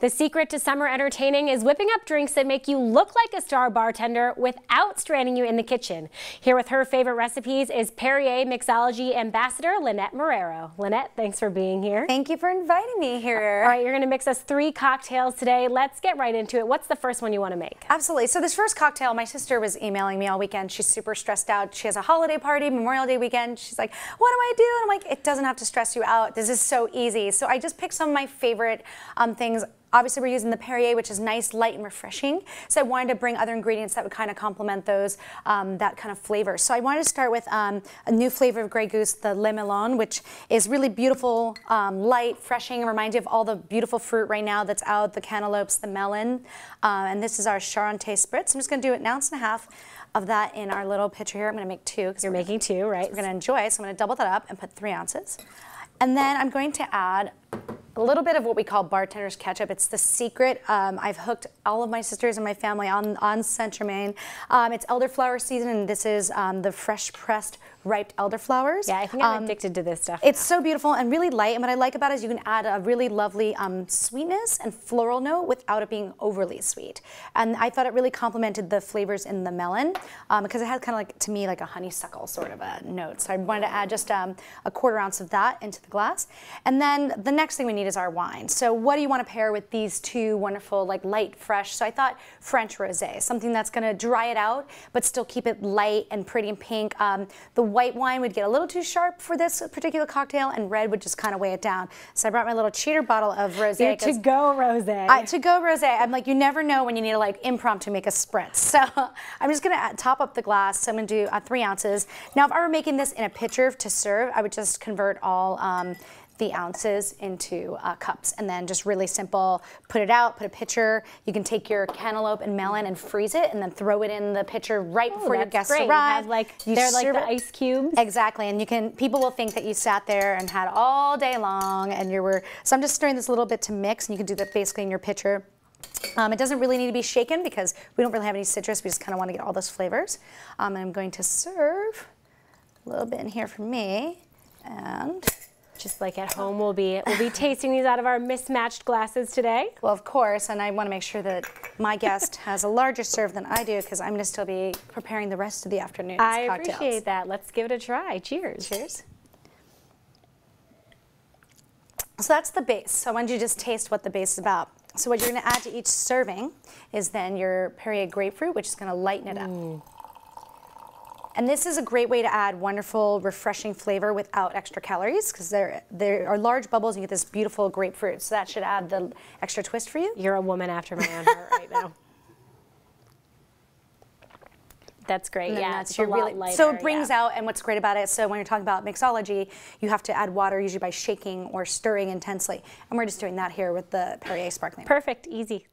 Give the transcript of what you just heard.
The secret to summer entertaining is whipping up drinks that make you look like a star bartender without stranding you in the kitchen. Here with her favorite recipes is Perrier mixology ambassador Lynnette Marrero. Lynnette, thanks for being here. Thank you for inviting me here. All right, you're going to mix us 3 cocktails today. Let's get right into it. What's the first one you want to make? Absolutely. So this first cocktail, my sister was emailing me all weekend. She's super stressed out. She has a holiday party, Memorial Day weekend. She's like, what do I do? And I'm like, it doesn't have to stress you out. This is so easy. So I just picked some of my favorite things. Obviously, we're using the Perrier, which is nice, light, and refreshing. So I wanted to bring other ingredients that would kind of complement those, that kind of flavor. So I wanted to start with a new flavor of Grey Goose, the Le Melon, which is really beautiful, light, refreshing, and reminds you of all the beautiful fruit right now that's out, the cantaloupes, the melon. And this is our Charente Spritz. I'm just going to do 1.5 ounces of that in our little pitcher here. I'm going to make 2. You're making 2, right? We're going to enjoy, so I'm going to double that up and put 3 ounces. And then I'm going to add a little bit of what we call bartender's ketchup. It's the secret. I've hooked all of my sisters and my family on Saint Germain. It's elderflower season, and this is the fresh pressed ripe elderflowers. Yeah, I think I'm addicted to this stuff. It's so beautiful and really light, and what I like about it is you can add a really lovely sweetness and floral note without it being overly sweet. And I thought it really complemented the flavors in the melon because it had kind of like, to me, like a honeysuckle sort of a note. So I wanted to add just a 1/4 ounce of that into the glass. And then the next thing we need is our wine. So what do you want to pair with these 2 wonderful, like light, fresh? So I thought French rosé, something that's going to dry it out, but still keep it light and pretty and pink. The white wine would get a little too sharp for this particular cocktail, and red would just kind of weigh it down. So I brought my little cheater bottle of rosé. Your to-go rosé. To-go rosé. I'm like, you never know when you need to like impromptu make a spritz. So I'm just going to top up the glass. So I'm going to do 3 ounces. Now, if I were making this in a pitcher to serve, I would just convert all the ounces into cups, and then just really simple, put it out, put a pitcher. You can take your cantaloupe and melon and freeze it, and then throw it in the pitcher right before your guests arrive. They're like the ice cubes. Exactly, and people will think that you sat there and had all day long, and so I'm just stirring this a little bit to mix, and you can do that basically in your pitcher. It doesn't really need to be shaken because we don't really have any citrus. We just kind of want to get all those flavors. And I'm going to serve a little bit in here for me, and just like at home, we'll be tasting these out of our mismatched glasses today. Well, of course, and I want to make sure that my guest has a larger serve than I do because I'm going to still be preparing the rest of the afternoon's cocktails. I appreciate that. Let's give it a try. Cheers. Cheers. So that's the base. So I want you to just taste what the base is about. So what you're going to add to each serving is then your Perrier grapefruit, which is going to lighten it up. And this is a great way to add wonderful, refreshing flavor without extra calories because there are large bubbles and you get this beautiful grapefruit. So that should add the extra twist for you. You're a woman after my own heart right now. That's great. Yeah, it's a lot lighter. So it brings out, and what's great about it, so when you're talking about mixology, you have to add water usually by shaking or stirring intensely. And we're just doing that here with the Perrier Sparkling. Perfect. Easy.